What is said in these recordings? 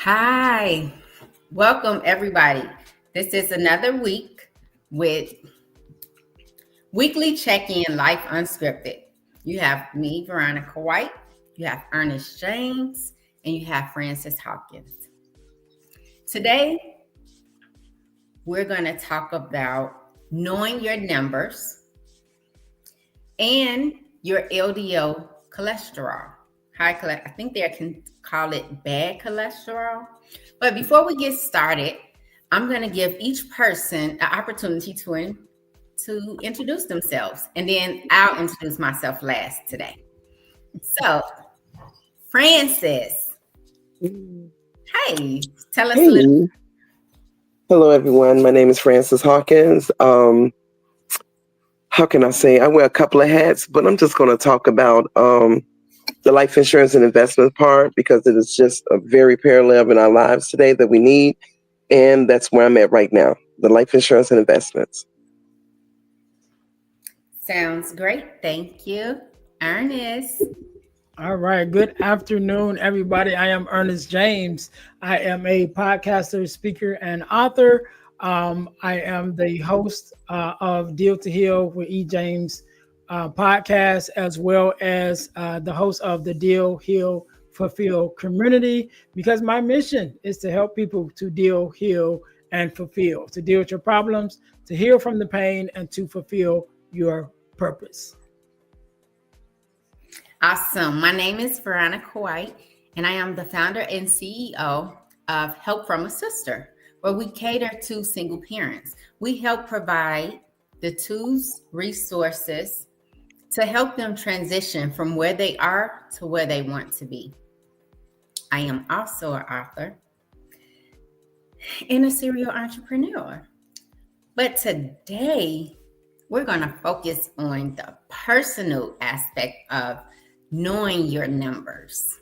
Hi, welcome everybody. This is another week with weekly check-in Life Unscripted. You have me, Veronica White, you have Ernest James, and you have Francis Hawkins. Today, we're going to talk about knowing your numbers and your LDL cholesterol. I think they can call it bad cholesterol. But before we get started, I'm going to give each person an opportunity to introduce themselves. And then I'll introduce myself last today. So, Francis, hey, tell us a little. Hello, everyone. My name is Francis Hawkins. How can I say? I wear a couple of hats, but I'm just going to talk about the life insurance and investment part because it is just a very parallel in our lives today that we need. And that's where I'm at right now, the life insurance and investments. Sounds great. Thank you. Ernest. All right. Good afternoon, everybody. I am Ernest James. I am a podcaster, speaker, and author. I am the host of Deal to Heal with E. James podcast, as well as the host of the Deal, Heal, Fulfill community, because my mission is to help people to deal, heal, and fulfill, to deal with your problems, to heal from the pain, and to fulfill your purpose. Awesome. My name is Veronica White, and I am the founder and CEO of Help from a Sister, where we cater to single parents. We help provide the tools, resources to help them transition from where they are to where they want to be. I am also an author and a serial entrepreneur. But today, we're going to focus on the personal aspect of knowing your numbers.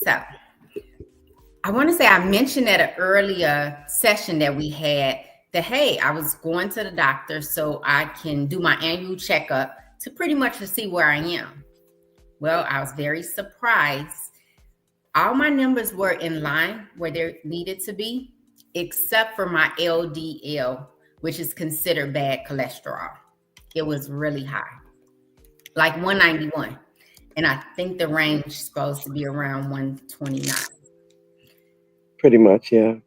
So, I want to say I mentioned at an earlier session that we had that, hey, I was going to the doctor so I can do my annual checkup to pretty much to see where I am. Well, I was very surprised. All my numbers were in line where they needed to be, except for my LDL, which is considered bad cholesterol. It was really high, like 191. And I think the range is supposed to be around 129. Pretty much, yeah.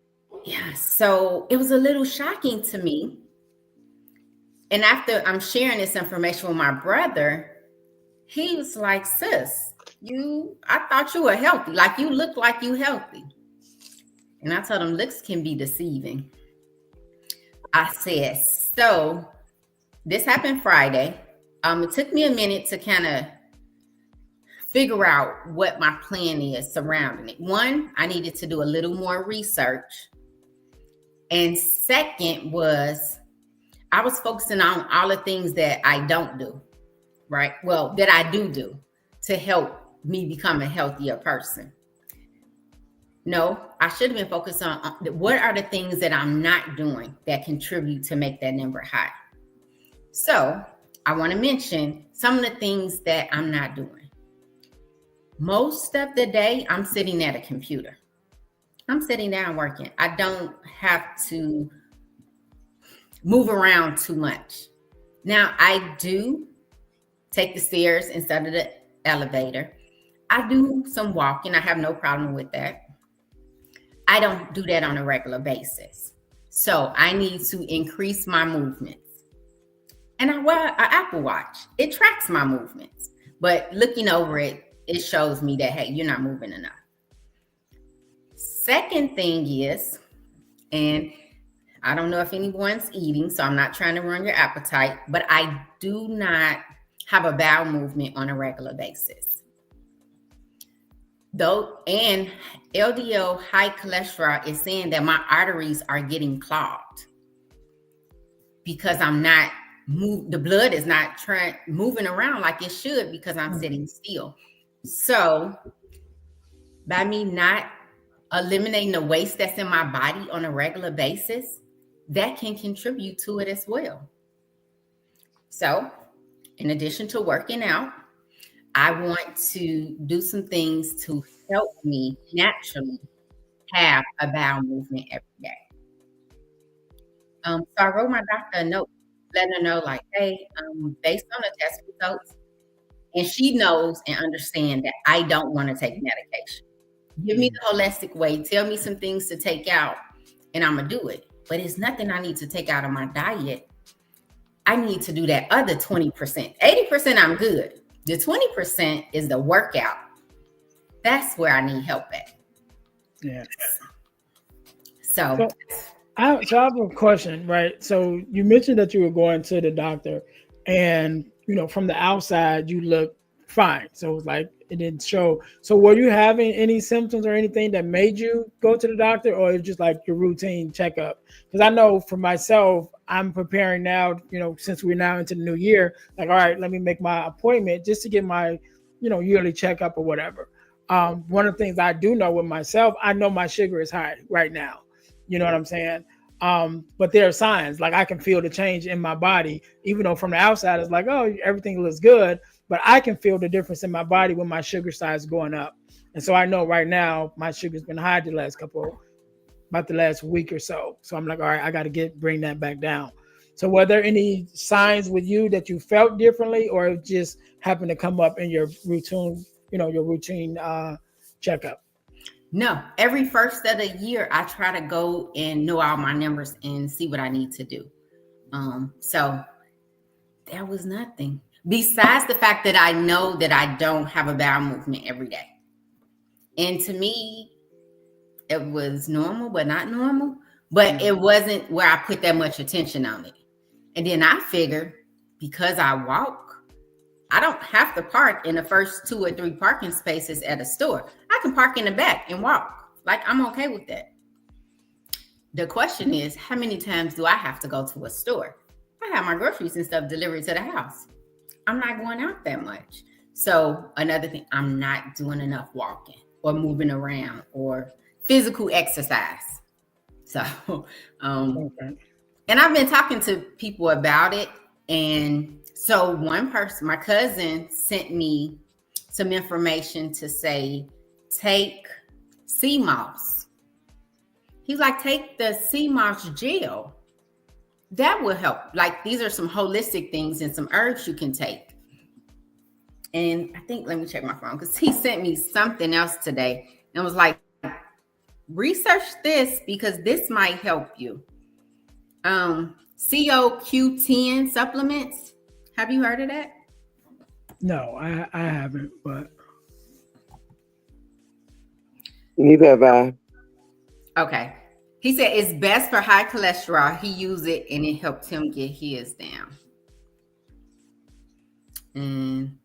Yeah, so it was a little shocking to me. And after I'm sharing this information with my brother, he was like, sis, I thought you were healthy. Like you look like you healthy. And I told him looks can be deceiving. I said, so this happened Friday. It took me a minute to kind of figure out what my plan is surrounding it. One, I needed to do a little more research. And second was I was focusing on all the things that I don't do, right? Well, that I do to help me become a healthier person. No, I should have been focused on what are the things that I'm not doing that contribute to make that number high. So I want to mention some of the things that I'm not doing. Most of the day, I'm sitting at a computer. I'm sitting down working. I don't have to move around too much. Now, I do take the stairs instead of the elevator. I do some walking. I have no problem with that. I don't do that on a regular basis. So I need to increase my movements. And I wear an Apple Watch. It tracks my movements. But looking over it, it shows me that, hey, you're not moving enough. Second thing is, and I don't know if anyone's eating, so I'm not trying to ruin your appetite, but I do not have a bowel movement on a regular basis. And LDL high cholesterol is saying that my arteries are getting clogged because the blood is not moving around like it should because I'm sitting still. So by me not eliminating the waste that's in my body on a regular basis, that can contribute to it as well. So in addition to working out, I want to do some things to help me naturally have a bowel movement every day. So I wrote my doctor a note, letting her know, like, hey, based on the test results, and she knows and understands that I don't want to take medication. Give me the holistic way. Tell me some things to take out, and I'm gonna do it. But it's nothing I need to take out of my diet. I need to do that other 20%. 80% I'm good. The 20% is the workout. That's where I need help at. Yeah. So I have a question, right? So you mentioned that you were going to the doctor, and from the outside you look fine. So it was like it didn't show. So were you having any symptoms or anything that made you go to the doctor, or it's just like your routine checkup? Because I know for myself, I'm preparing now. Since we're now into the new year, like, all right, let me make my appointment just to get my yearly checkup or whatever. One of the things I do know with myself, I know my sugar is high right now. You know what I'm saying? But there are signs, like I can feel the change in my body, even though from the outside it's like, oh, everything looks good, but I can feel the difference in my body when my sugar size is going up. And so I know right now my sugar's been high about the last week or so. So I'm like, all right, I got to bring that back down. So were there any signs with you that you felt differently, or it just happened to come up in your routine, checkup? No, every first of the year, I try to go and know all my numbers and see what I need to do. So there was nothing besides the fact that I know that I don't have a bowel movement every day. And to me, it was normal, but not normal. But it wasn't where I put that much attention on it. And then I figured because I walk, I don't have to park in the first 2 or 3 parking spaces at a store. I can park in the back and walk. Like, I'm okay with that. The question is, how many times do I have to go to a store? I have my groceries and stuff delivered to the house. I'm not going out that much. So another thing, I'm not doing enough walking or moving around or physical exercise. So, Okay. and I've been talking to people about it. And so one person, my cousin, sent me some information to say, take sea moss. He's like, take the sea moss gel. That will help. Like, these are some holistic things and some herbs you can take. And I think, let me check my phone, because he sent me something else today and was like, research this because this might help you. CoQ10 supplements. Have you heard of that? No, I haven't, but Neither have I. Okay. He said it's best for high cholesterol. He used it and it helped him get his down. And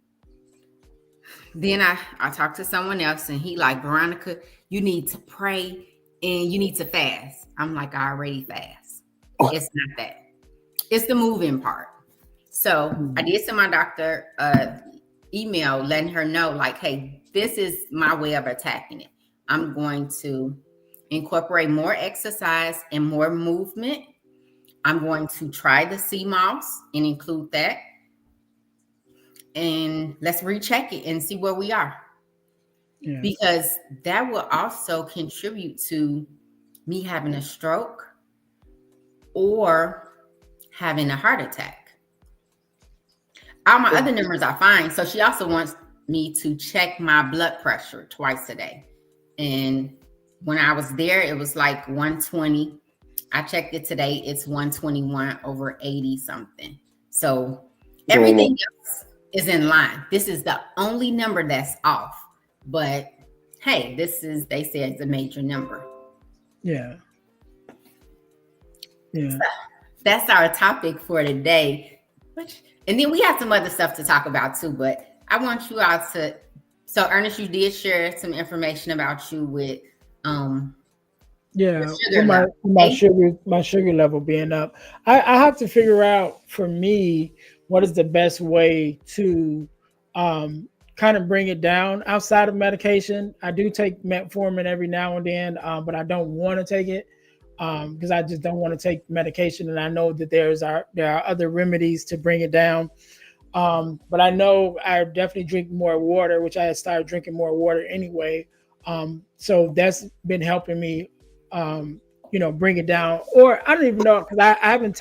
then I talked to someone else and he like, Veronica, you need to pray and you need to fast. I'm like, I already fast. It's not that. It's the moving part. So I did send my doctor email letting her know, like, hey, this is my way of attacking it. I'm going to incorporate more exercise and more movement. I'm going to try the sea moss and include that. And let's recheck it and see where we are. Yes. Because that will also contribute to me having a stroke or having a heart attack. All my other numbers are fine. So she also wants me to check my blood pressure twice a day. And when I was there, it was like 120. I checked it today. It's 121 over 80 something. So everything else is in line. This is the only number that's off. But hey, they say it's a major number. Yeah. Yeah. So that's our topic for today. And then we have some other stuff to talk about too, but I want you all to, so Ernest, you did share some information about you with my sugar level being up. I have to figure out for me what is the best way to kind of bring it down outside of medication. I do take metformin every now and then, but I don't want to take it because I just don't want to take medication. And I know that there are other remedies to bring it down. But I know I definitely drink more water, which I had started drinking more water anyway. So that's been helping me, bring it down. Or I don't even know because I haven't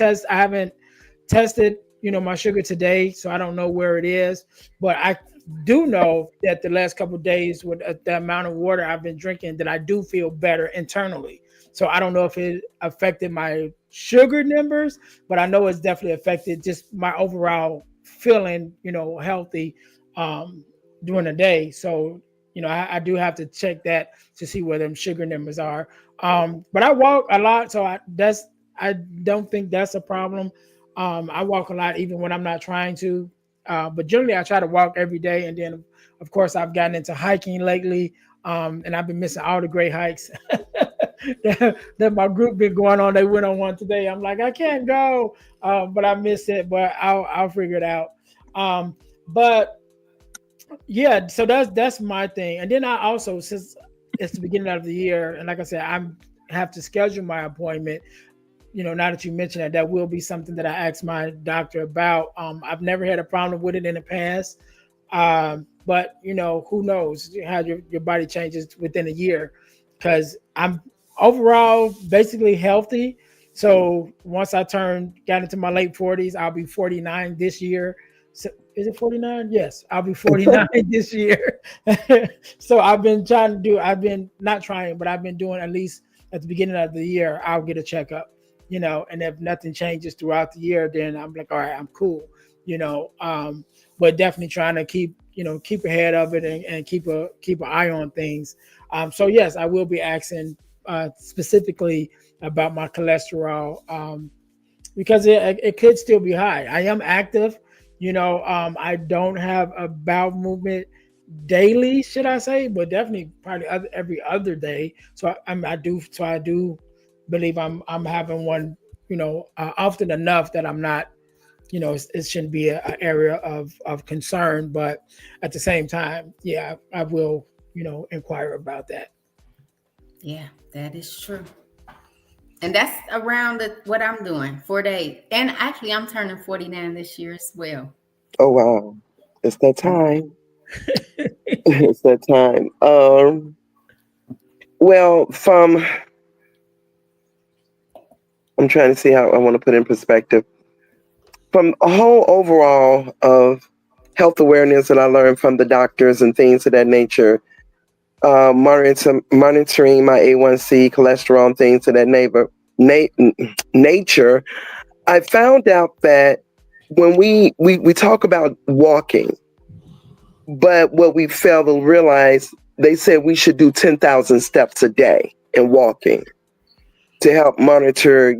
tested, my sugar today, so I don't know where it is. But I do know that the last couple of days with the amount of water I've been drinking, that I do feel better internally. So I don't know if it affected my sugar numbers, but I know it's definitely affected just my overall feeling, healthy during the day. So, I do have to check that to see where them sugar numbers are. But I walk a lot, so I don't think that's a problem. I walk a lot even when I'm not trying to. But generally, I try to walk every day. And then, of course, I've gotten into hiking lately, and I've been missing all the great hikes that my group been going on. They went on one today. I'm like, I can't go, but I miss it. But I'll figure it out. But yeah, so that's my thing. And then I also, since it's the beginning of the year, and like I said, I have to schedule my appointment. Now that you mentioned that, that will be something that I asked my doctor about. I've never had a problem with it in the past. But who knows how your body changes within a year, because I'm overall basically healthy. So once got into my late 40s, I'll be 49 this year. So is it 49? Yes, I'll be 49 this year. So I've been not trying, but I've been doing at least at the beginning of the year, I'll get a checkup, and if nothing changes throughout the year, then I'm like, all right, I'm cool, but definitely trying to keep ahead of it, and keep an eye on things. So yes, I will be asking specifically about my cholesterol, because it could still be high. I am active, I don't have a bowel movement daily, should I say, but definitely probably every other day. So I do believe I'm having one, often enough that I'm not, it shouldn't be an area of concern. But at the same time, yeah, I will, inquire about that. Yeah, that is true. And that's around what I'm doing, 4 days. And actually, I'm turning 49 this year as well. Oh wow, it's that time. It's that time. Well, I'm trying to see how I want to put in perspective. From a whole overall of health awareness that I learned from the doctors and things of that nature, monitoring my A1C, cholesterol, and things of that nature, I found out that when we talk about walking, but what we fail to realize, they said we should do 10,000 steps a day in walking to help monitor,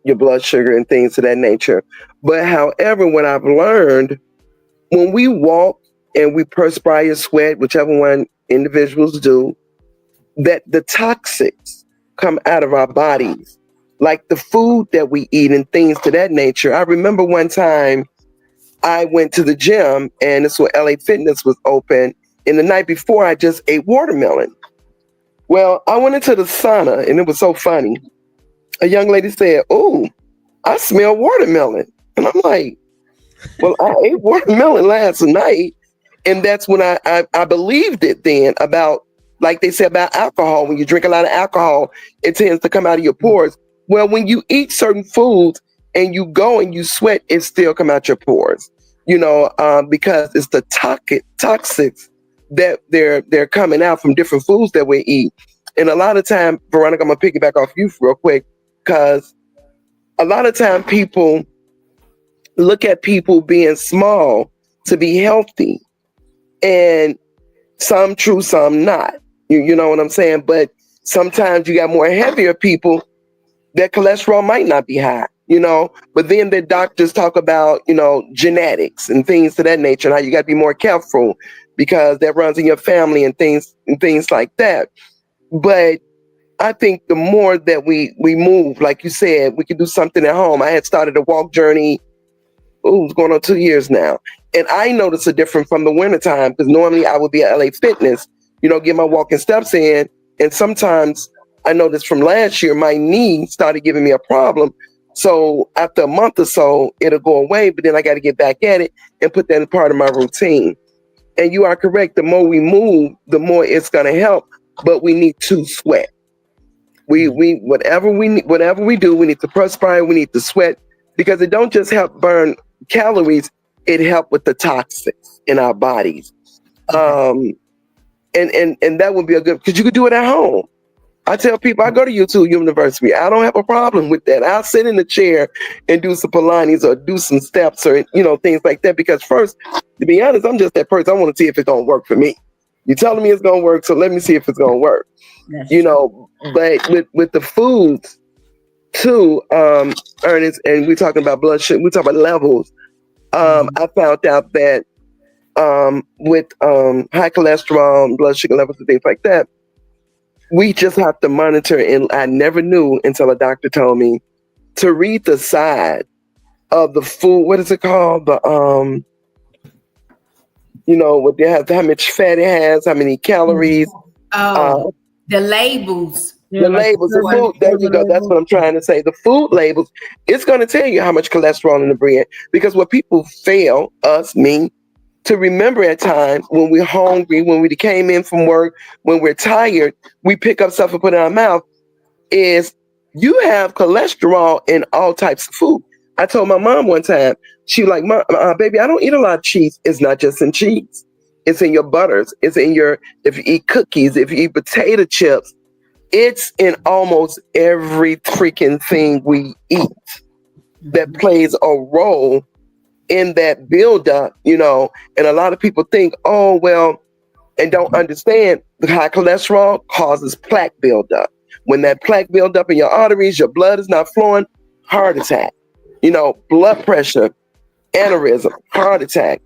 your blood sugar and things of that nature. But however, what I've learned, when we walk and we perspire, sweat, whichever one individuals do, that the toxics come out of our bodies, like the food that we eat and things to that nature. I remember one time I went to the gym, and this was LA Fitness was open, and the night before I just ate watermelon. Well, I went into the sauna, and it was so funny. A young lady said, "Oh, I smell watermelon." And I'm like, well, I ate watermelon last night. And that's when I believed it then about, like they say about alcohol, when you drink a lot of alcohol, it tends to come out of your pores. Well, when you eat certain foods and you go and you sweat, it still come out your pores, because it's the toxics that they're coming out from different foods that we eat. And a lot of time, Veronica, I'm going to piggyback off you real quick, because a lot of time people look at people being small to be healthy, and some true, some not. You know what I'm saying? But sometimes you got more heavier people, their cholesterol might not be high, but then the doctors talk about, genetics and things to that nature, and how you got to be more careful because that runs in your family and things like that. But I think the more that we move, like you said, we can do something at home. I had started a walk journey, it's going on 2 years now. And I noticed a difference from the wintertime, because normally I would be at LA Fitness, get my walking steps in. And sometimes I noticed from last year, my knee started giving me a problem. So after a month or so, it'll go away, but then I got to get back at it and put that as part of my routine. And you are correct. The more we move, the more it's going to help. But we need to sweat. Whatever we do, we need to perspire. We need to sweat, because it don't just help burn calories. It helps with the toxins in our bodies. And that would be a good, because you could do it at home. I tell people, I go to YouTube University. I don't have a problem with that. I'll sit in the chair and do some Pilates or do some steps or, things like that. Because first, to be honest, I'm just that person. I want to see if it's going to work for me. You're telling me it's going to work, so let me see if it's going to work. But with the foods too, Ernest, and we're talking about blood sugar, we're talking about levels. I found out that with high cholesterol, blood sugar levels and things like that, we just have to monitor. And I never knew until a doctor told me to read the side of the food. What is it called? The what they have, how much fat it has, how many calories. The labels. The labels, the food. There you go. That's what I'm trying to say. The food labels. It's going to tell you how much cholesterol in the bread. Because what people fail, me, to remember at times when we're hungry, when we came in from work, when we're tired, we pick up stuff and put it in our mouth, is you have cholesterol in all types of food. I told my mom one time, she was like, baby, I don't eat a lot of cheese. It's not just in cheese. It's in your butters. It's in if you eat cookies, if you eat potato chips, it's in almost every freaking thing we eat that plays a role in that buildup, and a lot of people think, and don't understand the high cholesterol causes plaque buildup. When that plaque buildup in your arteries, your blood is not flowing, heart attack, blood pressure, aneurysm, heart attack.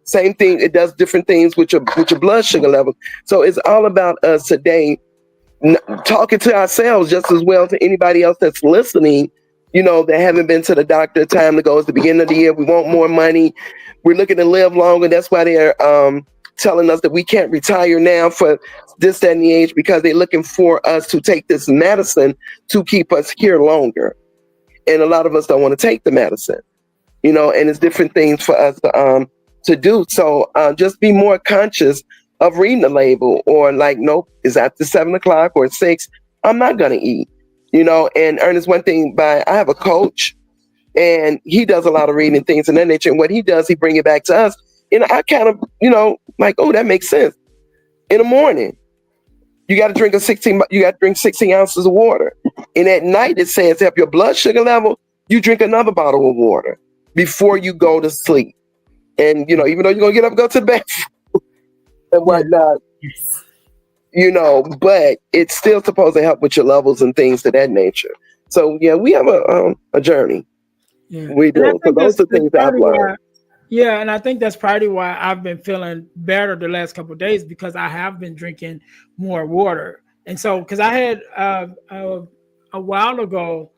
Same thing. It does different things with your blood sugar level. So it's all about us today talking to ourselves just as well to anybody else that's listening, that haven't been to the doctor. Time to go. It's the beginning of the year. We want more money. We're looking to live longer. That's why they're telling us that we can't retire now for this, that, and the age, because they're looking for us to take this medicine to keep us here longer. And a lot of us don't want to take the medicine, and it's different things for us to do. So just be more conscious of reading the label, or like, nope, it's after 7 o'clock or 6. I'm not going to eat, and Ernest, one thing I have a coach, and he does a lot of reading things in that nature. And what he does, he bring it back to us. And I kind of, like, oh, that makes sense. In the morning, you got to drink 16 ounces of water. And at night, it says, help your blood sugar level, you drink another bottle of water before you go to sleep. And, even though you're going to get up and go to the bathroom and whatnot, but it's still supposed to help with your levels and things to that nature. So, yeah, we have a journey. Yeah. We do. So those are things I've learned. Yeah, and I think that's probably why I've been feeling better the last couple of days, because I have been drinking more water. And so, because I had a while ago,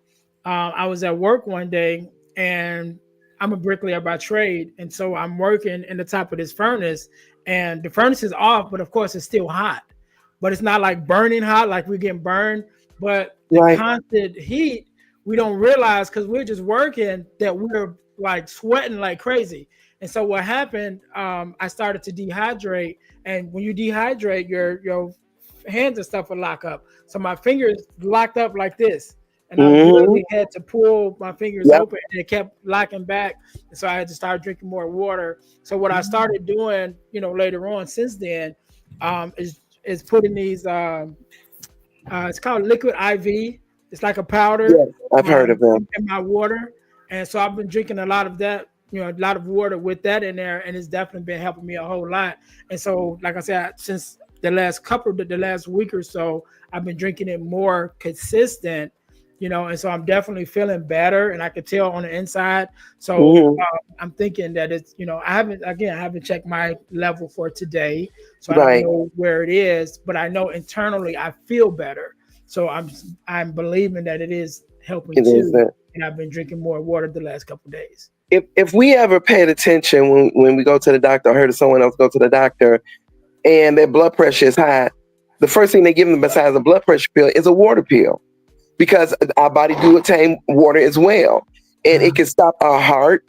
I was at work one day, and I'm a bricklayer by trade. And so I'm working in the top of this furnace, and the furnace is off, but of course it's still hot. But it's not like burning hot, like we're getting burned. But the constant heat, we don't realize, because we're just working, that we're like sweating like crazy. And so what happened, I started to dehydrate. And when you dehydrate, your hands and stuff will lock up. So my fingers locked up like this. And I really had to pull my fingers open, and it kept locking back. And so I had to start drinking more water. So what I started doing, later on since then, is putting these, it's called liquid IV. It's like a powder. Yeah, I've heard of them. In my water. And so I've been drinking a lot of that, a lot of water with that in there. And it's definitely been helping me a whole lot. And so, like I said, since the last week or so, I've been drinking it more consistent, and so I'm definitely feeling better, and I could tell on the inside. So I'm thinking that it's, I haven't checked my level for today, so I don't know where it is, but I know internally I feel better. So I'm believing that it is helping too. And I've been drinking more water the last couple of days. If we ever paid attention when we go to the doctor, or heard of someone else go to the doctor and their blood pressure is high, the first thing they give them besides a blood pressure pill is a water pill. because our body do attain water as well. And it can stop our heart,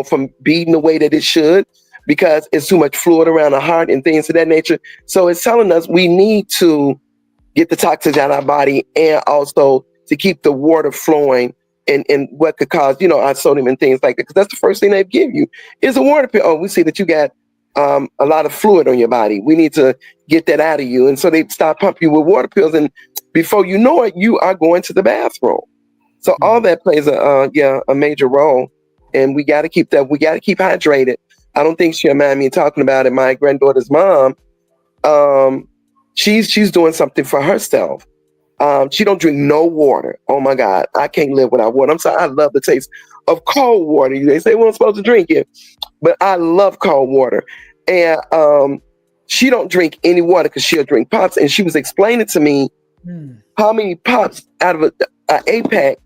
from beating the way that it should because it's too much fluid around the heart and things of that nature. So it's telling us we need to get the toxins out of our body and also to keep the water flowing and what could cause, our sodium and things like that. Because that's the first thing they give you is a water pill. Oh, we see that you got a lot of fluid on your body. We need to get that out of you. And so they start pumping you with water pills. And before you know it, you are going to the bathroom. So all that plays a major role. And we got to keep that. We got to keep hydrated. I don't think she'll mind me talking about it. My granddaughter's mom, she's doing something for herself. She don't drink no water. Oh my God, I can't live without water. I'm sorry, I love the taste of cold water. They say we're not supposed to drink it, but I love cold water. And she don't drink any water because she'll drink pops. And she was explaining to me how many pops out of an 8-pack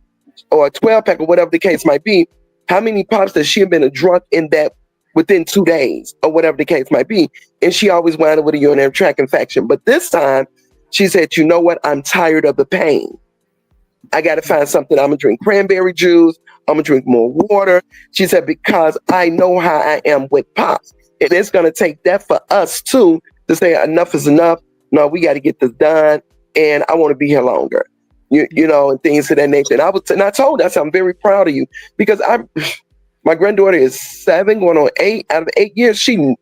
or a 12-pack or whatever the case might be, how many pops that she had been drunk in that within 2 days or whatever the case might be. And she always wound up with a urinary tract infection. But this time, she said, you know what? I'm tired of the pain. I got to find something. I'm going to drink cranberry juice. I'm going to drink more water. She said, because I know how I am with pops. And it's going to take that for us, too, to say enough is enough. No, we got to get this done. And I want to be here longer, you know, and things of that nature. And I told her, I said, I'm very proud of you because my granddaughter is 7 going on 8. Out of 8 years, she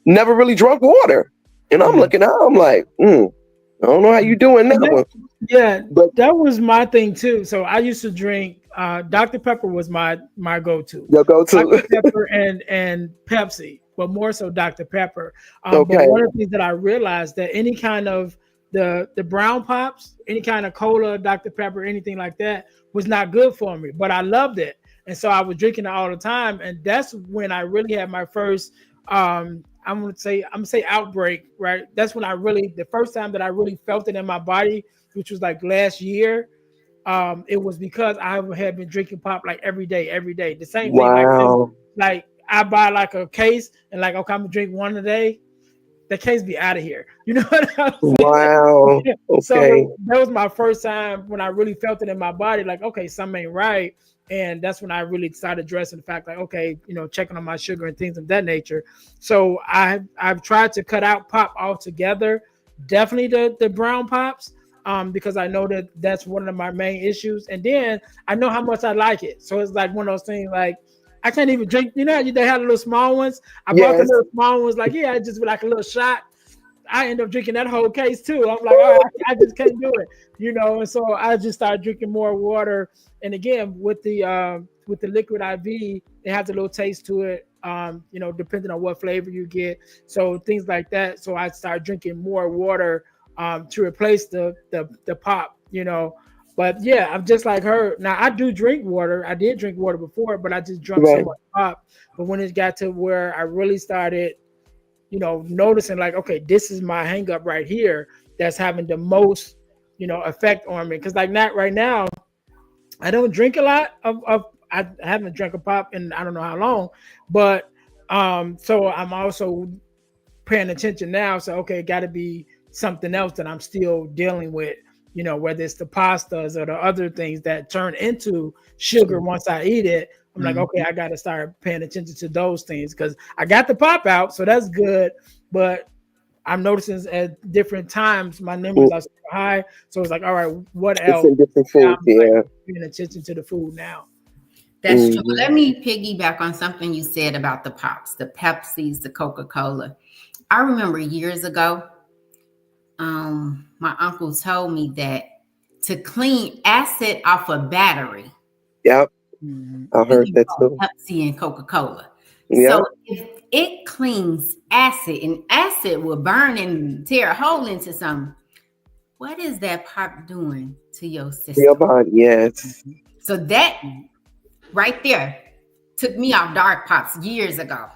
never really drunk water. And I'm looking at her, I'm like, I don't know how you doing now. Yeah, but that was my thing too. So I used to drink Dr. Pepper was my go-to. Your go-to. Dr. Pepper and Pepsi, but more so Dr. Pepper. Okay. But one of the things that I realized that any kind of the brown pops, any kind of cola, Dr. Pepper, anything like that was not good for me. But I loved it. And so I was drinking it all the time. And that's when I really had my first I'm gonna say outbreak, right? That's when the first time that I really felt it in my body, which was like last year. It was because I had been drinking pop like every day. The same thing. Like I buy like a case and like, okay, I'm gonna drink one a day. The case be out of here. You know what I'm saying? Wow. Okay. So that was my first time when I really felt it in my body, like, okay, something ain't right. And that's when I really started addressing the fact, like, okay, checking on my sugar and things of that nature. So I've tried to cut out pop altogether. Definitely the brown pops, because I know that that's one of my main issues. And then I know how much I like it. So it's like one of those things, like I can't even drink. You know, they had the little small ones. I bought the little small ones. Like, yeah, just like a little shot. I end up drinking that whole case too. I'm like, all right, I just can't do it, And so I just started drinking more water. And again, with the liquid IV, it has a little taste to it. Depending on what flavor you get, so things like that. So I started drinking more water to replace the pop. But yeah, I'm just like her. Now I do drink water. I did drink water before, but I just drank so much pop. But when it got to where I really started noticing like, okay, this is my hang up right here that's having the most, effect on me. Cause like not right now, I don't drink a lot of I haven't drank a pop in I don't know how long, but so I'm also paying attention now. So okay, it gotta be something else that I'm still dealing with, whether it's the pastas or the other things that turn into sugar once I eat it. I'm like, okay, I got to start paying attention to those things because I got the pop out, so that's good. But I'm noticing at different times my numbers are super high, so it's like, all right, what else? It's in different food, like, paying attention to the food now. That's true. Let me piggyback on something you said about the pops, the Pepsis, the Coca-Cola. I remember years ago, my uncle told me that to clean acid off a battery. Yep. I heard that too. Pepsi and Coca-Cola. Yep. So if it cleans acid and acid will burn and tear a hole into something, what is that pop doing to your system? Your body, yes. So that right there took me off dark pops years ago.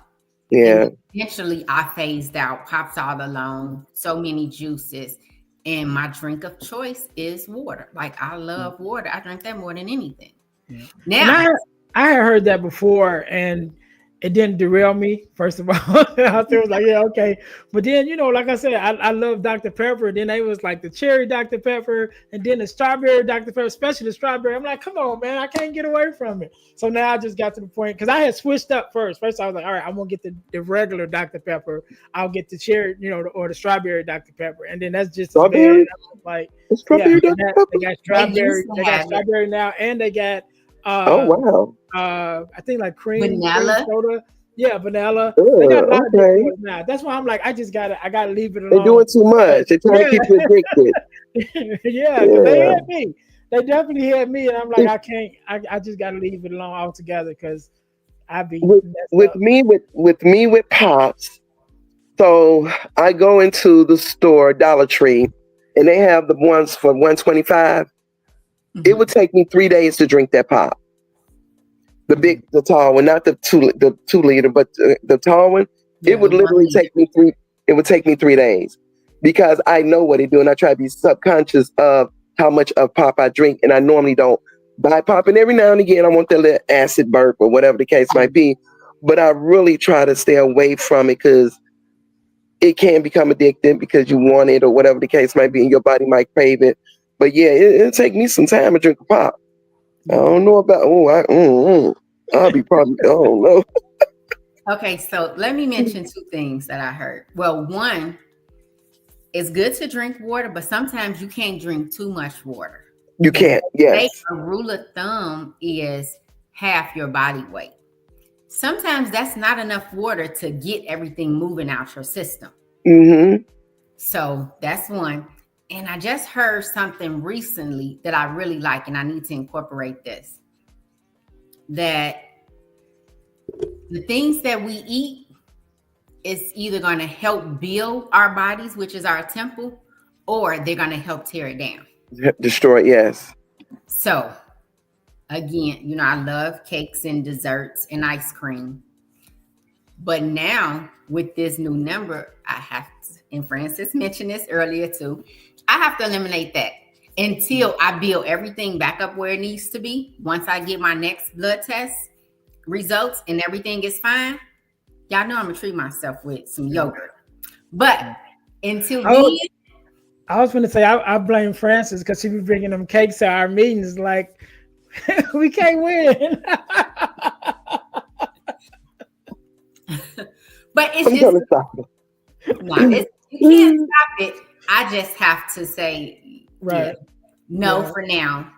Yeah. And eventually I phased out pops all alone, so many juices. And my drink of choice is water. Like I love water. I drink that more than anything. Yeah. Now I had heard that before, and it didn't derail me, first of all. I still was like, yeah, okay. But then, like I said, I love Dr. Pepper. Then they was like the cherry Dr. Pepper and then the strawberry Dr. Pepper, especially the strawberry. I'm like, come on, man, I can't get away from it. So now I just got to the point because I had switched up first. First, I was like, all right, I'm going to get the regular Dr. Pepper. I'll get the cherry, or the strawberry Dr. Pepper. And then that's just as bad. Strawberry? I'm like, Strawberry Dr. Pepper? they got strawberry. They got strawberry now, and they got oh wow. I think like cream Vanilla. soda. Yeah, vanilla. Ugh, They got a lot of okay. different now. That's why I'm like, I gotta leave it alone. They're doing too much. They're trying to keep you addicted. Yeah, because they had me. They definitely had me, and I'm like, I can't. I just gotta leave it alone altogether because I be with me with pops. So I go into the store, Dollar Tree, and they have the ones for $1.25. Mm-hmm. It would take me 3 days to drink that pop. The tall one, not the 2 liter, but the tall one. Yeah, it would literally take me 3. It would take me 3 days because I know what it do, and I try to be subconscious of how much of pop I drink, and I normally don't buy pop. And every now and again, I want that little acid burp or whatever the case might be, but I really try to stay away from it because it can become addictive because you want it or whatever the case might be, and your body might crave it. But yeah, it'll take me some time to drink a pop. I don't know about. I'll be probably. I don't know. Okay, so let me mention 2 things that I heard. Well, one, it's good to drink water, but sometimes you can't drink too much water. You can't. Yes. A rule of thumb is half your body weight. Sometimes that's not enough water to get everything moving out your system. Mm-hmm. So that's one. And I just heard something recently that I really like, and I need to incorporate this. That the things that we eat is either going to help build our bodies, which is our temple, or they're going to help tear it down. Destroy it, yes. So, again, I love cakes and desserts and ice cream. But now, with this new number, I have to, and Francis mentioned this earlier too, I have to eliminate that until I build everything back up where it needs to be. Once I get my next blood test results and everything is fine, y'all know I'm gonna treat myself with some yogurt. But until then, I was gonna say I blame Francis because she be bringing them cakes to our meetings. Like we can't win. But it's just you can't stop it. I just have to say for now.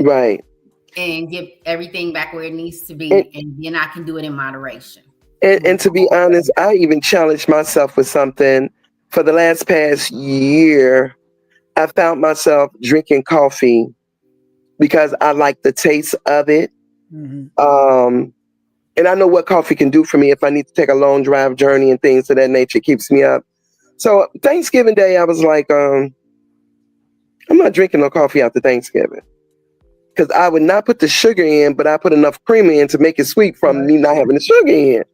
Right. And get everything back where it needs to be. And then I can do it in moderation. And to be honest, I even challenged myself with something. For the past year, I found myself drinking coffee because I like the taste of it. Mm-hmm. And I know what coffee can do for me if I need to take a long drive journey and things of that nature. It keeps me up. So Thanksgiving Day, I was like, I'm not drinking no coffee after Thanksgiving. Because I would not put the sugar in, but I put enough cream in to make it sweet from me not having the sugar in.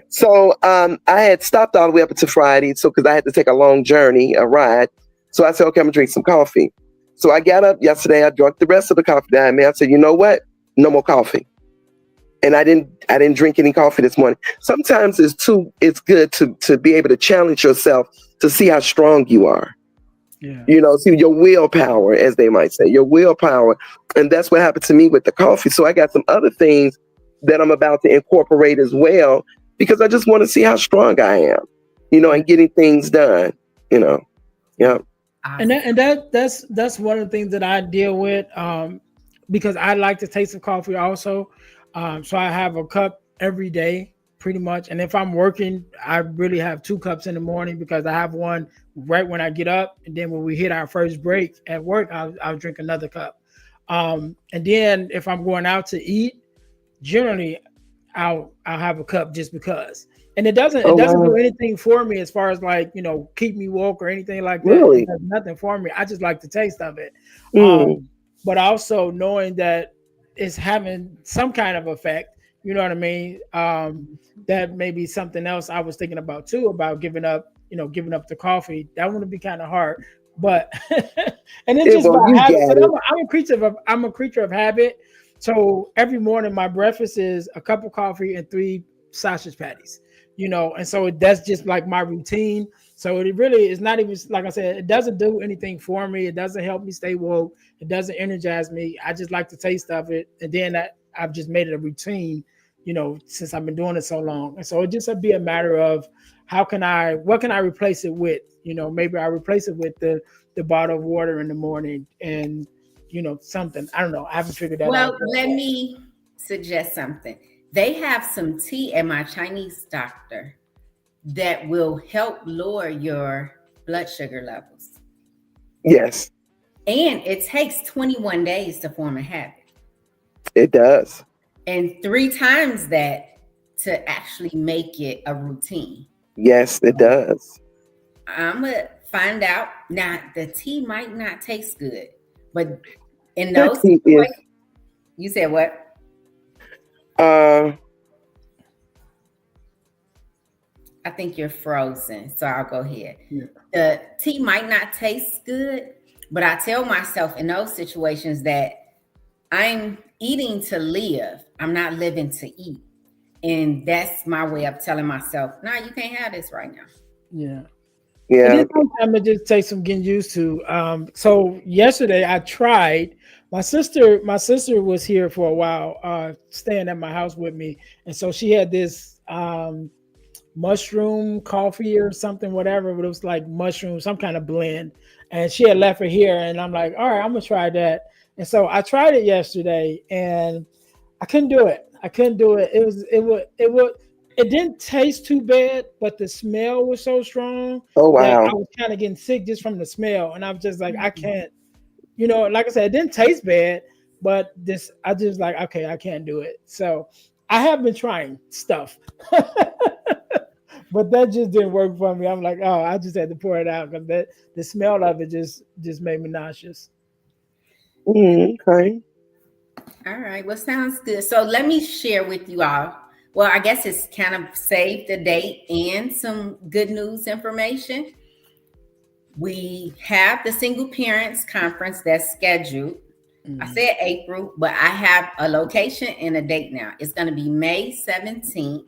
So I had stopped all the way up until Friday, because I had to take a long journey, a ride. So I said, okay, I'm gonna drink some coffee. So I got up yesterday, I drank the rest of the coffee down, man. I said, you know what? No more coffee. And I didn't drink any coffee this morning. Sometimes it's good to be able to challenge yourself to see how strong you are. Yeah. See your willpower, as they might say, your willpower. And that's what happened to me with the coffee. So I got some other things that I'm about to incorporate as well, because I just want to see how strong I am, and getting things done, Yeah. And that's one of the things that I deal with, because I like to taste the coffee also. So I have a cup every day, pretty much. And if I'm working, I really have 2 cups in the morning, because I have one right when I get up, and then when we hit our first break at work, I'll drink another cup. And then if I'm going out to eat, generally I'll have a cup just because. And it doesn't do anything for me as far as like, keep me woke or anything like that. Really? It does nothing for me. I just like the taste of it. But also knowing that it's having some kind of effect, you know what I mean? That may be something else I was thinking about too, about giving up the coffee. That would be kind of hard, but and it's just about habit. I'm a creature of habit. So every morning, my breakfast is a cup of coffee and 3 sausage patties, and so that's just like my routine. So it really is not even, like I said, it doesn't do anything for me. It doesn't help me stay woke. It doesn't energize me. I just like the taste of it. And then I've just made it a routine, since I've been doing it so long. And so it just would be a matter of what can I replace it with? Maybe I replace it with the bottle of water in the morning and something. I don't know. I haven't figured that out. Well, let me suggest something. They have some tea at my Chinese doctor that will help lower your blood sugar levels. Yes, And it takes 21 days to form a habit, it does. and 3 times that to actually make it a routine. Yes, it does. I'm going to find out. Now, the tea might not taste good, but in That those tea is, situations, you said what? uh, I think you're frozen, so I'll go ahead. Yeah. The tea might not taste good, but I tell myself in those situations that I'm eating to live. I'm not living to eat. And that's my way of telling myself, no, you can't have this right now. Yeah. yeah. It is sometimes it just takes some getting used to. So yesterday I tried. My sister was here for a while, staying at my house with me, and so she had this mushroom coffee or something, whatever. But it was like mushroom, some kind of blend, and she had left it here, and I'm like, all right, I'm gonna try that. And so I tried it yesterday, and I couldn't do it. I couldn't do it. It didn't taste too bad, but the smell was so strong Oh that I wow. was kind of getting sick just from the smell. And I was just like, I can't, like I said, it didn't taste bad, but I just like, okay, I can't do it. So I have been trying stuff, but that just didn't work for me. I'm like, oh, I just had to pour it out because the smell of it just made me nauseous. Okay. All right. Well, sounds good. So let me share with you all. Well, I guess it's kind of save the date and some good news information. We have the single parents conference that's scheduled. I said April, but I have a location and a date now. It's going to be May 17th,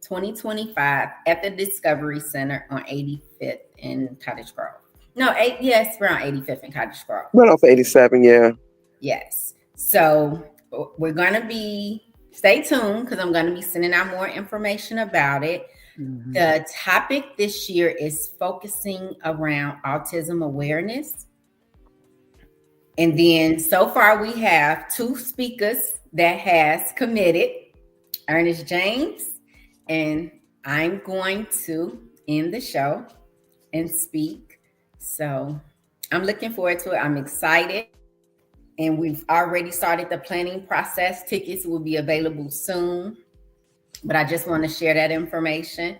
2025 at the Discovery Center on 85th in Cottage Grove. No, yes, we're on 85th in Cottage Grove. Went off 87. Yeah. Yes. So we're going to stay tuned because I'm going to be sending out more information about it. Mm-hmm. The topic this year is focusing around autism awareness. And then so far we have 2 speakers that has committed, Ernest James, and I'm going to end the show and speak. So I'm looking forward to it. I'm excited. And we've already started the planning process. Tickets will be available soon. But I just want to share that information.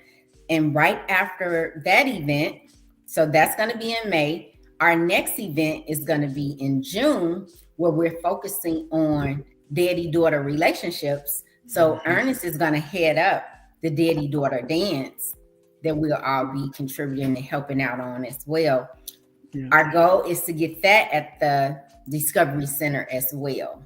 And right after that event, so that's going to be in May, our next event is going to be in June, where we're focusing on daddy-daughter relationships. So Ernest is going to head up the daddy-daughter dance that we'll all be contributing and helping out on as well. Yeah. Our goal is to get that at the Discovery Center as well.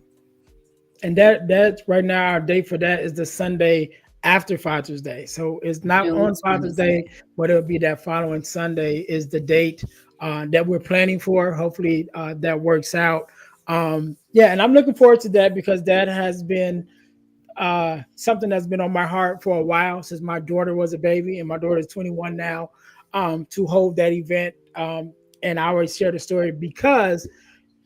And that's right now our date for that is the Sunday after Father's Day. So it's not June on Father's Day, but it'll be that following Sunday is the date that we're planning for. Hopefully that works out. Yeah, and I'm looking forward to that because that has been something that's been on my heart for a while since my daughter was a baby, and my daughter is 21 now, to hold that event. And I always share the story because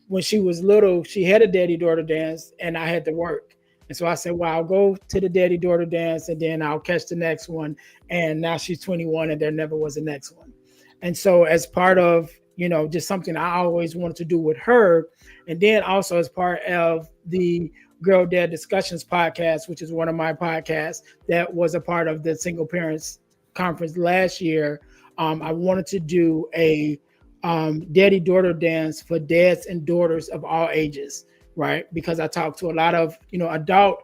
when she was little, she had a daddy-daughter dance and I had to work. And so I said, well, I'll go to the daddy-daughter dance and then I'll catch the next one. And now she's 21 and there never was a next one. And so as part of, just something I always wanted to do with her. And then also as part of the Girl Dad Discussions podcast, which is one of my podcasts that was a part of the Single Parents Conference last year, I wanted to do a daddy-daughter dance for dads and daughters of all ages, right? Because I talked to a lot of, adult,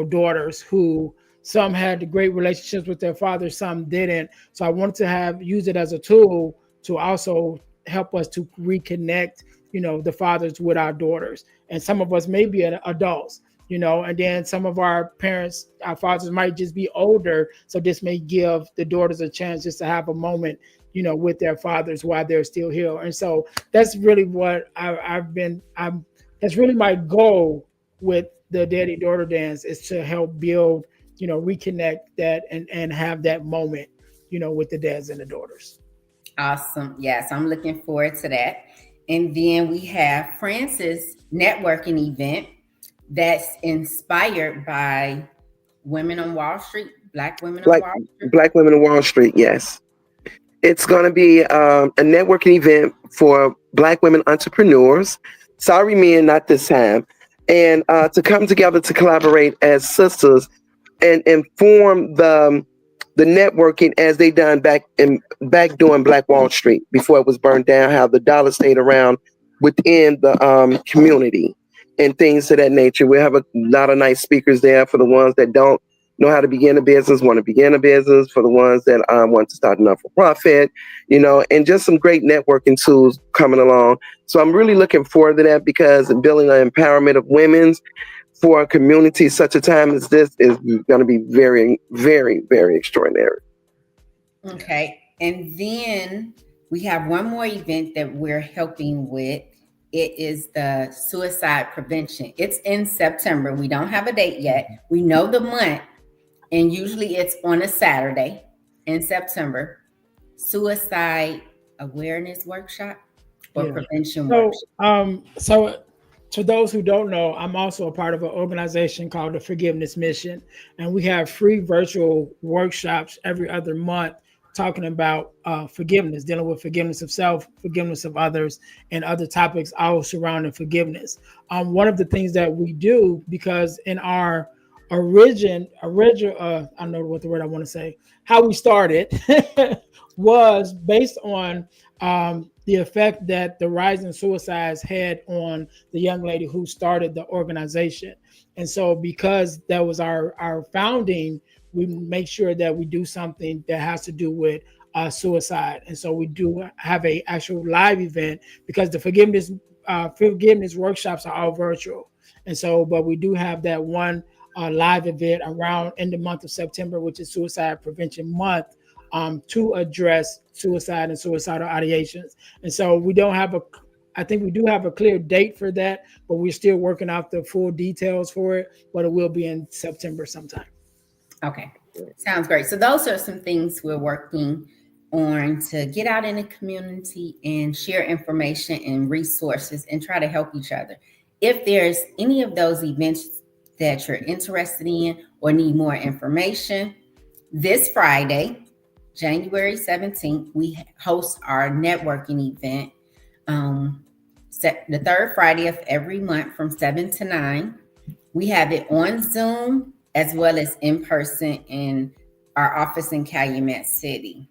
daughters who some had great relationships with their father, some didn't. So I wanted to use it as a tool to also help us to reconnect, the fathers with our daughters. And some of us may be adults And then some of our parents, our fathers might just be older. So this may give the daughters a chance just to have a moment, with their fathers while they're still here. And so that's really what that's really my goal with the daddy daughter dance, is to help build, reconnect that and have that moment, with the dads and the daughters. Awesome. Yes, I'm looking forward to that. And then we have France's networking event that's inspired by Women on Wall Street, Black Women on Black Wall Street. Black Women on Wall Street. Yes, it's going to be a networking event for Black women entrepreneurs. Sorry, men, not this time. And to come together to collaborate as sisters and form the networking as they done back during Black Wall Street before it was burned down. How the dollar stayed around within the community and things of that nature. We have a lot of nice speakers there for the ones that don't know how to begin a business, want to begin a business, for the ones that want to start a not-for-profit, and just some great networking tools coming along. So I'm really looking forward to that, because building an empowerment of women's for a community such a time as this is going to be very, very, very extraordinary. Okay. And then we have one more event that we're helping with. It is the suicide prevention. It's in September. We don't have a date yet. We know the month, and usually it's on a Saturday in September. Suicide awareness workshop or prevention workshop. So to those who don't know, I'm also a part of an organization called the Forgiveness Mission, and we have free virtual workshops every other month talking about forgiveness, dealing with forgiveness of self, forgiveness of others, and other topics all surrounding forgiveness. One of the things that we do, because in our original, I don't know what the word I want to say, how we started was based on the effect that the rise in suicides had on the young lady who started the organization. And so because that was our founding, we make sure that we do something that has to do with suicide. And so we do have a actual live event, because the forgiveness workshops are all virtual. And so, but we do have that one live event around in the month of September, which is Suicide Prevention Month, to address suicide and suicidal ideations. And so we don't have I think we do have a clear date for that, but we're still working out the full details for it, but it will be in September sometime. Okay, sounds great. So those are some things we're working on to get out in the community and share information and resources and try to help each other. If there's any of those events that you're interested in or need more information, this Friday, January 17th, we host our networking event, the third Friday of every month from 7 to 9. We have it on Zoom as well as in person in our office in Calumet City.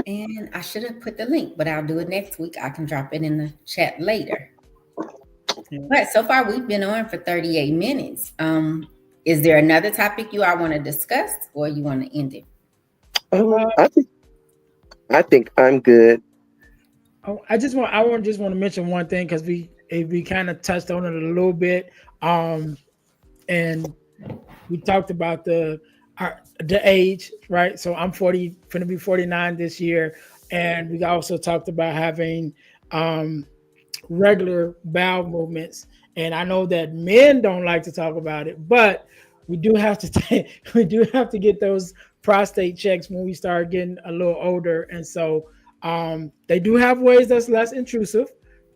And I should have put the link, but I'll do it next week. I can drop it in the chat later. But so far, we've been on for 38 minutes. Is there another topic you all want to discuss, or you want to end it? I think I'm good. I just want to mention one thing, because we kind of touched on it a little bit, and we talked about the age, right? So I'm going to be 49 this year, and we also talked about having regular bowel movements. And I know that men don't like to talk about it, but we do have to get those prostate checks when we start getting a little older. And so they do have ways that's less intrusive,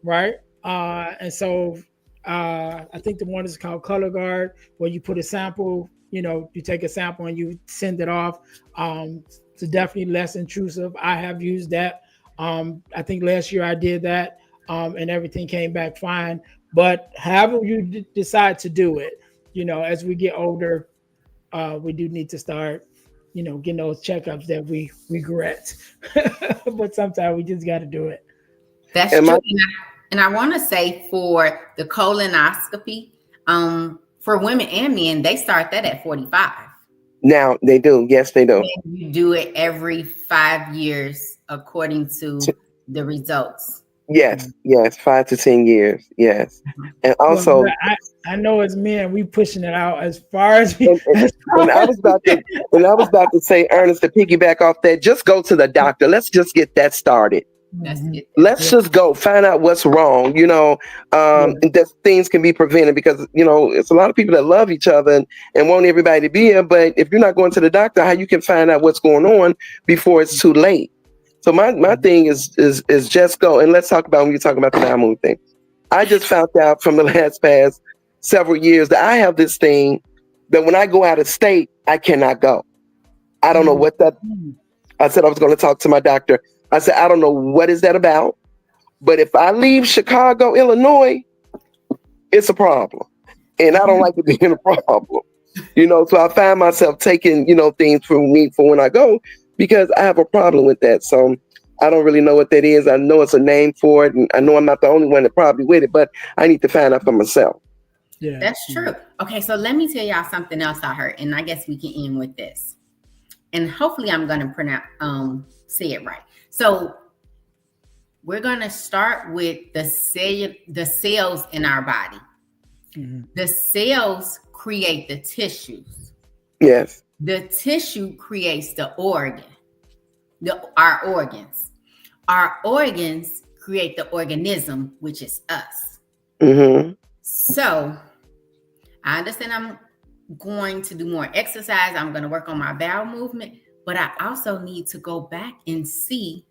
right? And so I think the one is called Color Guard, where you put a sample, you take a sample and you send it off. It's definitely less intrusive. I have used that. I think last year I did that, and everything came back fine. But however you decide to do it, as we get older, we do need to start, getting those checkups that we regret. But sometimes we just got to do it. That's true. And I want to say for the colonoscopy, for women and men, they start that at 45. Now they do. Yes, they do. And you do it every 5 years according to the results. Yes, yes, 5 to 10 years. Yes, and Well, also, I know as men, we pushing it out as far as we. and, and, As and far I as was about to, and I was about to say, Ernest, to piggyback off that, just go to the doctor. Let's just get that started. Let's Mhm. get that. Let's just go find out what's wrong. Yeah. And that things can be prevented because it's a lot of people that love each other and want everybody to be here. But if you're not going to the doctor, how you can find out what's going on before it's too late? So my thing is just go, and let's talk about when you're talking about the bowel movement thing. I just found out from the last past several years that I have this thing that when I go out of state, I cannot go. I don't know what that. I said I was going to talk to my doctor. I said I don't know what is that about, but if I leave Chicago, Illinois, it's a problem, and I don't like it being a problem. So I find myself taking things for me for when I go because I have a problem with that. So I don't really know what that is. I know it's a name for it, and I know I'm not the only one that probably with it, but I need to find out for myself. Yeah. That's true. Okay, so let me tell y'all something else I heard, and I guess we can end with this. And hopefully I'm gonna say it right. So we're gonna start with the cells in our body. Mm-hmm. The cells create the tissues. Yes. The tissue creates the our organs. Our organs create the organism, which is us. Mm-hmm. So I understand I'm going to do more exercise. I'm going to work on my bowel movement, but I also need to go back and see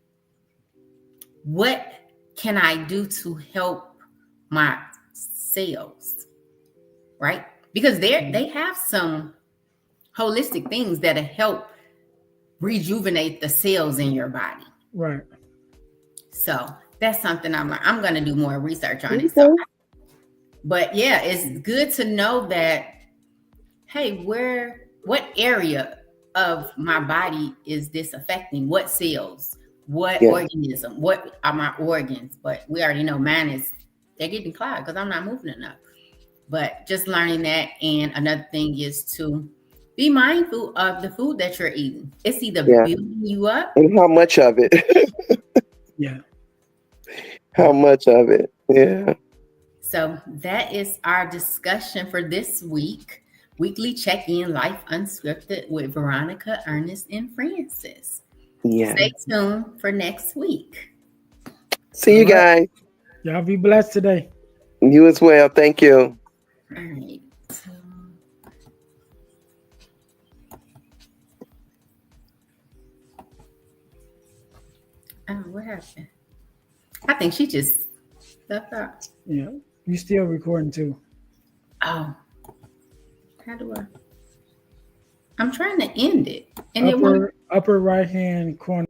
what can I do to help my cells, right? Because they have some holistic things that help rejuvenate the cells in your body. Right. So that's something I'm going to do more research on it. Okay. So, but yeah, it's good to know that, hey, what area of my body is this affecting? What cells? What organism? What are my organs? But we already know they're getting clogged because I'm not moving enough. But just learning that. And another thing is to be mindful of the food that you're eating. It's either building you up. And how much of it? Yeah. How much of it? Yeah. So that is our discussion for this week. Weekly check-in, Life Unscripted with Veronica, Ernest, and Francis. Yeah. Stay tuned for next week. See you guys. Y'all be blessed today. You as well. Thank you. All right. So, what happened? I think she just left out. Yeah. You still recording too. Oh. How do I'm trying to end it. And upper right hand corner.